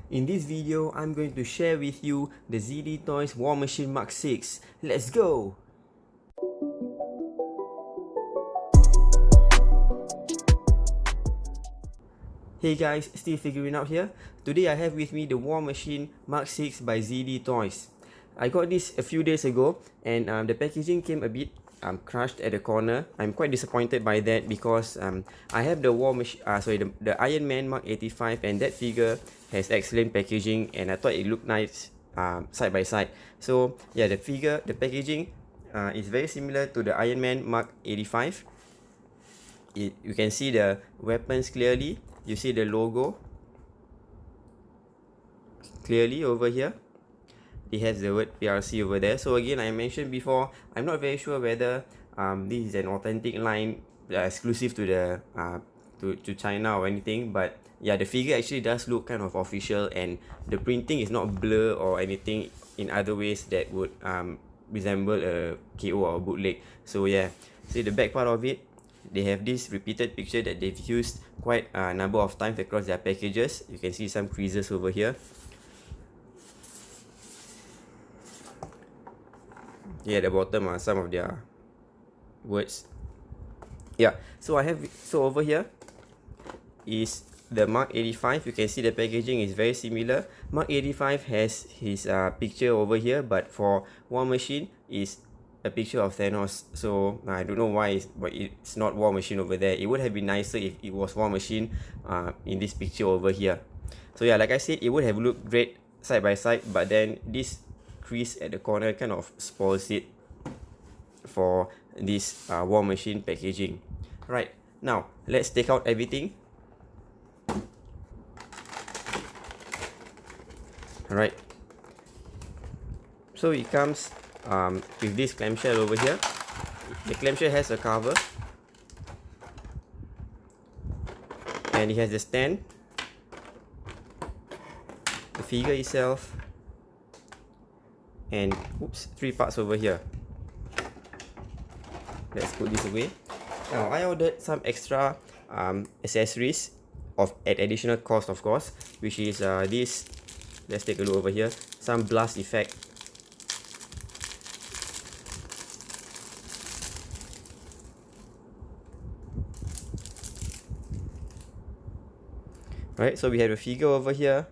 In this video, I'm going to share with you the ZD Toys War Machine Mark 6. Let's go! Hey guys, still figuring out here. Today I have with me the War Machine Mark 6 by ZD Toys. I got this a few days ago and the packaging came a bit crushed at the corner. I'm quite disappointed by that because I have the the Iron Man Mark 85 and that figure has excellent packaging and I thought it looked nice side by side. So yeah, the packaging is very similar to the Iron Man Mark 85. You can see the weapons clearly. You see the logo clearly over here. It has the word PRC over there. So again, I mentioned before, I'm not very sure whether this is an authentic line exclusive to the to China or anything, but yeah, the figure actually does look kind of official and the printing is not blur or anything in other ways that would resemble a KO or a bootleg. So yeah, see the back part of it, they have this repeated picture that they've used quite a number of times across their packages. You can see some creases over here. Here at the bottom are some of their words. Yeah, so over here is the Mark 85. You can see the packaging is very similar. Mark 85 has his picture over here, but for War Machine is a picture of Thanos. So I don't know why it's not War Machine over there. It would have been nicer if it was War Machine in this picture over here. So yeah, like I said, it would have looked great side by side, but then this crease at the corner kind of spoils it for this War Machine packaging. Right, now let's take out everything. Alright, so it comes with this clamshell over here. The clamshell has a cover and it has the stand, the figure itself, and three parts over here. Let's put this away. Now I ordered some extra accessories at additional cost, of course, which is this. Let's take a look over here. Some blast effect. Right, so we have a figure over here.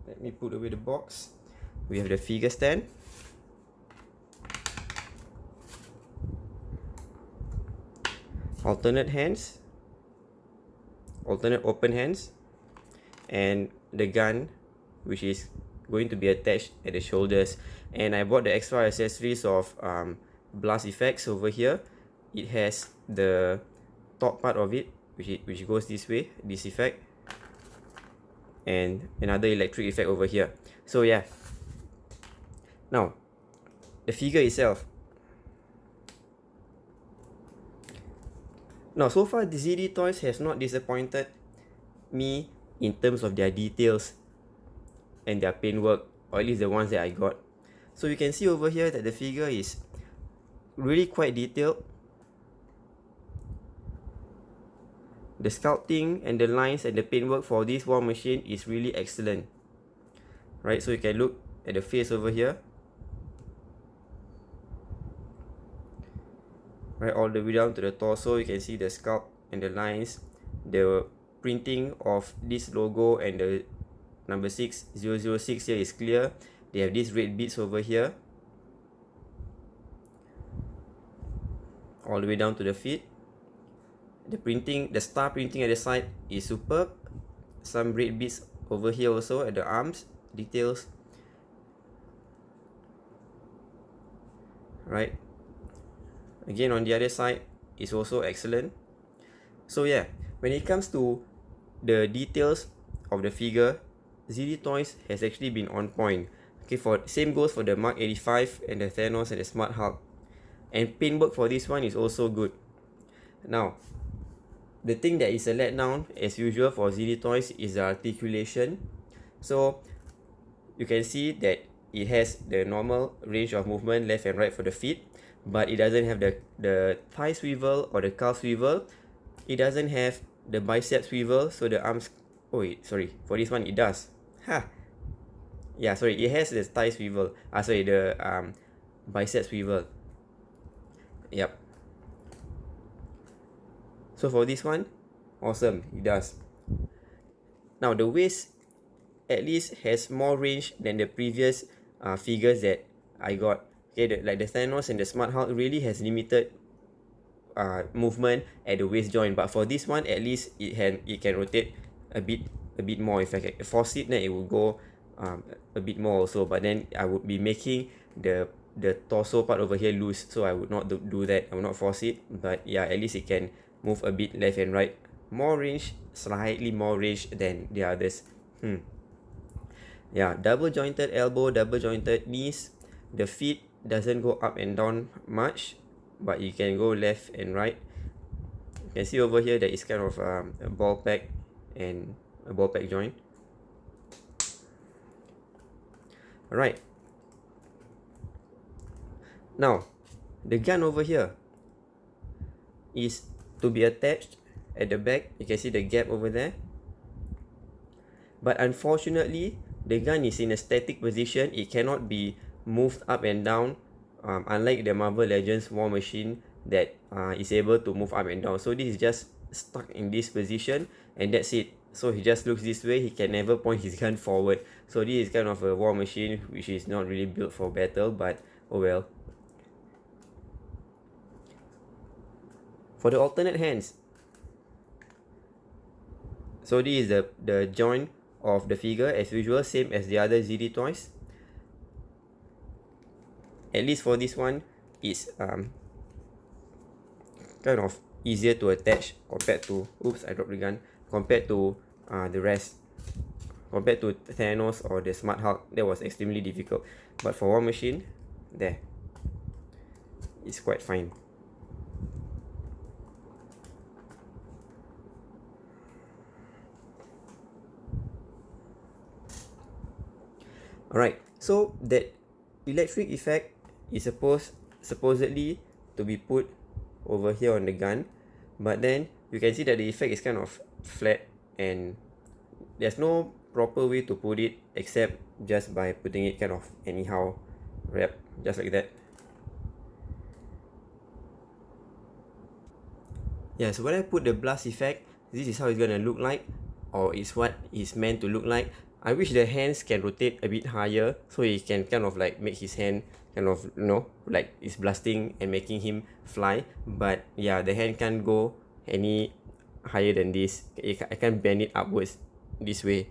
Let me put away the box. We have the figure stand. Alternate hands. Alternate open hands. And the gun, which is going to be attached at the shoulders. And I bought the extra accessories of blast effects over here. It has the top part of it, which goes this way, this effect, and another electric effect over here. So yeah, now the figure itself. Now so far the ZD Toys has not disappointed me in terms of their details and their paintwork, or at least the ones that I got. So you can see over here that the figure is really quite detailed. The sculpting and the lines and the paintwork for this War Machine is really excellent. Right, so you can look at the face over here. Right, all the way down to the torso, you can see the sculpt and the lines. The printing of this logo and the number 6006 here is clear. They have these red beads over here, all the way down to the feet. The printing, the star printing at the side is superb. Some red beads over here also at the arms, details. Right, again on the other side is also excellent. So yeah, when it comes to the details of the figure, ZD Toys has actually been on point. Okay, same goes for the Mark 85 and the Thanos and the Smart Hulk. And paintwork for this one is also good. Now, the thing that is a letdown, as usual for ZD Toys, is the articulation. So you can see that it has the normal range of movement left and right for the feet, but it doesn't have the thigh swivel or the calf swivel. It doesn't have the bicep swivel, so the arms, oh wait, sorry, for this one it does. Yeah, sorry, it has the thigh swivel. Sorry, the bicep swivel. Yep. So for this one, awesome, it does. Now the waist at least has more range than the previous figures that I got. Okay, like the Thanos and the Smart Hulk really has limited movement at the waist joint, but for this one at least it can rotate a bit more. If I can force it, then it will go a bit more also, but then I would be making the torso part over here loose, so I would not do that. I will not force it, but yeah, at least it can move a bit left and right. More range, slightly more range than the others. Yeah, double jointed elbow, double jointed knees. The feet doesn't go up and down much, but you can go left and right. You can see over here that it's kind of a ball pack and a ball pack joint. Alright. Now, the gun over here is to be attached at the back. You can see the gap over there. But unfortunately, the gun is in a static position. It cannot be moved up and down, unlike the Marvel Legends War Machine that is able to move up and down. So this is just stuck in this position, and that's it. So he just looks this way. He can never point his gun forward. So this is kind of a war machine which is not really built for battle, but oh well. For the alternate hands, so this is the joint of the figure as usual, same as the other ZD toys. At least for this one, it's kind of easier to attach compared to, oops, I dropped the gun, compared to the rest. Compared to Thanos or the Smart Hulk, that was extremely difficult. But for War Machine, there, it's quite fine. Alright, so that electric effect is supposedly to be put over here on the gun, but then you can see that the effect is kind of flat and there's no proper way to put it except just by putting it kind of anyhow, wrap just like that. Yeah, so when I put the blast effect, this is how it's gonna look like, or it's what it's meant to look like. I wish the hands can rotate a bit higher so he can kind of like make his hand kind of, you know, like it's blasting and making him fly. But yeah, the hand can't go any higher than this. I can't bend it upwards this way.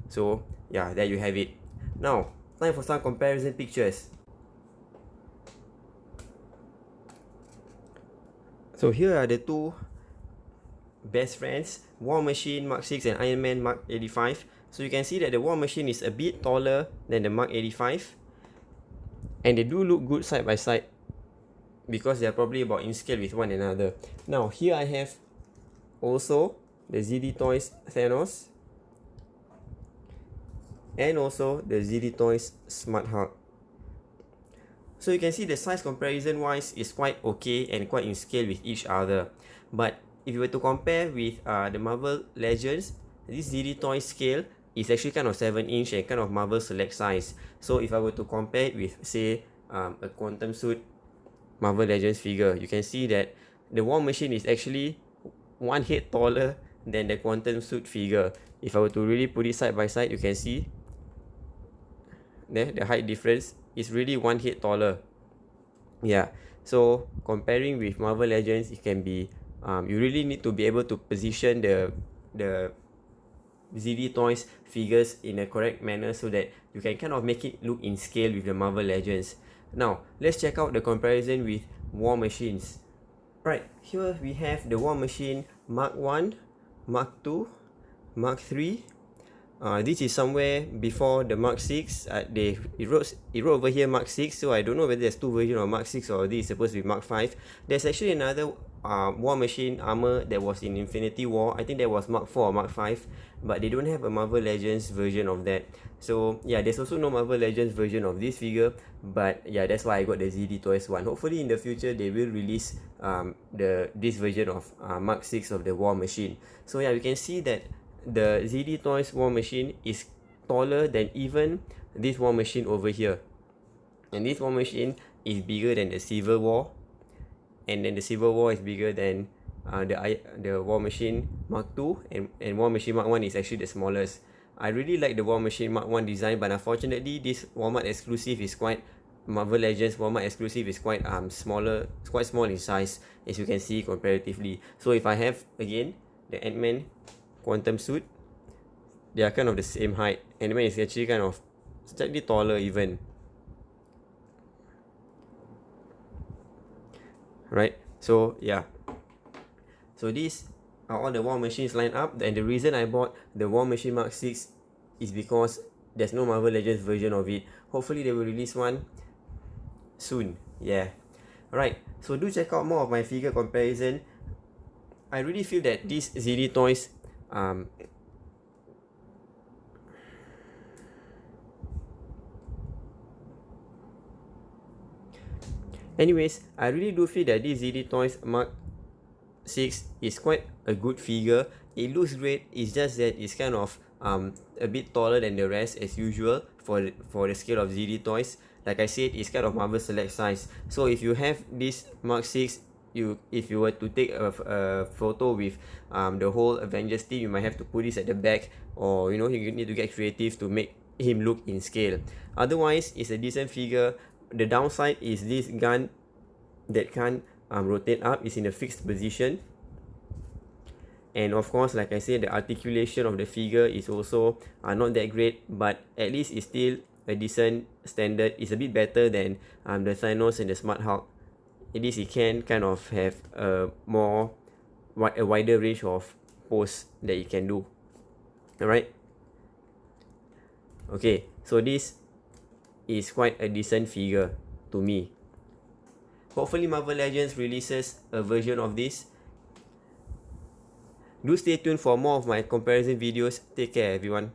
So yeah, there you have it. Now, time for some comparison pictures. So here are the two best friends, War Machine Mark 6 and Iron Man Mark 85. So you can see that the War Machine is a bit taller than the Mark 85. And they do look good side by side because they are probably about in scale with one another. Now here I have also the ZD Toys Thanos and also the ZD Toys Smart Hulk. So you can see the size comparison wise is quite okay and quite in scale with each other. But if you were to compare with the Marvel Legends, this ZD Toy scale is actually kind of 7-inch and kind of Marvel Select size. So if I were to compare it with, say, a Quantum Suit Marvel Legends figure, you can see that the War Machine is actually one head taller than the Quantum Suit figure. If I were to really put it side by side, you can see there, the height difference is really one head taller. Yeah, so comparing with Marvel Legends, it can be you really need to be able to position the ZD Toys figures in a correct manner so that you can kind of make it look in scale with the Marvel Legends. Now, let's check out the comparison with War Machines. Right, here we have the War Machine Mark 1, Mark 2, Mark 3. This is somewhere before the Mark 6. It wrote over here Mark 6, so I don't know whether there's two versions of Mark 6 or this is supposed to be Mark 5. There's actually another War Machine armor that was in Infinity War. I think that was Mark 4 or Mark 5, but they don't have a Marvel Legends version of that. So yeah, there's also no Marvel Legends version of this figure, but yeah, that's why I got the ZD Toys one. Hopefully in the future they will release this version of Mark 6 of the War Machine. So yeah, we can see that the ZD Toys War Machine is taller than even this War Machine over here. And this War Machine is bigger than the Civil War, and then the Civil War is bigger than the War Machine Mark II, and War Machine Mark 1 is actually the smallest. I really like the War Machine Mark 1 design, but unfortunately this Walmart exclusive is quite, Marvel Legends Walmart exclusive is quite smaller, quite small in size, as you can see comparatively. So if I have again the Ant-Man Quantum Suit, they are kind of the same height. Ant-Man is actually kind of slightly taller even. Right? So yeah. So these are all the War Machines lined up, and the reason I bought the War Machine Mark 6 is because there's no Marvel Legends version of it. Hopefully they will release one soon. Yeah. Alright, so do check out more of my figure comparison. I really feel that these ZD toys anyways, I really do feel that this ZD Toys Mark 6 is quite a good figure. It looks great, it's just that it's kind of a bit taller than the rest as usual for the scale of ZD Toys. Like I said, it's kind of Marvel Select size. So if you have this Mark 6, if you were to take a photo with the whole Avengers team, you might have to put this at the back, or you know, you need to get creative to make him look in scale. Otherwise, it's a decent figure. The downside is this gun that can't rotate up, is in a fixed position. And of course, like I said, the articulation of the figure is also not that great, but at least it's still a decent standard. It's a bit better than the Thanos and the Smart Hulk. At least it can kind of have a wider range of pose that it can do. Alright. Okay, so this is quite a decent figure to me. Hopefully Marvel Legends releases a version of this. Do stay tuned for more of my comparison videos. Take care, everyone.